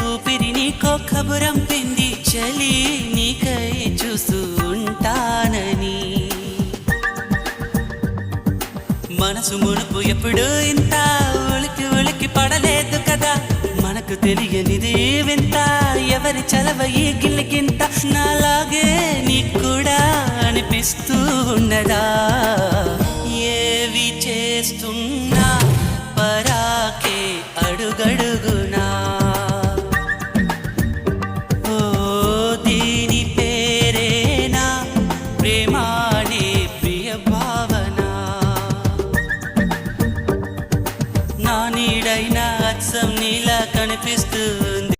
ఊపిరి నీకో కబురంపింది చలి నీకై చూస్తూ ఉంటానని మనసు మునుపు ఎప్పుడు ఇంత ఉలికి ఉలికి పడలేదు కదా మనకు తెలియనిది వింత ఎవరి చలవ ఈ గిల్లికింత నాలాగే నీకు కూడా అనిపిస్తూ ఉన్నదా ఏవి చేస్తున్నా పరాకే అడుగడుగు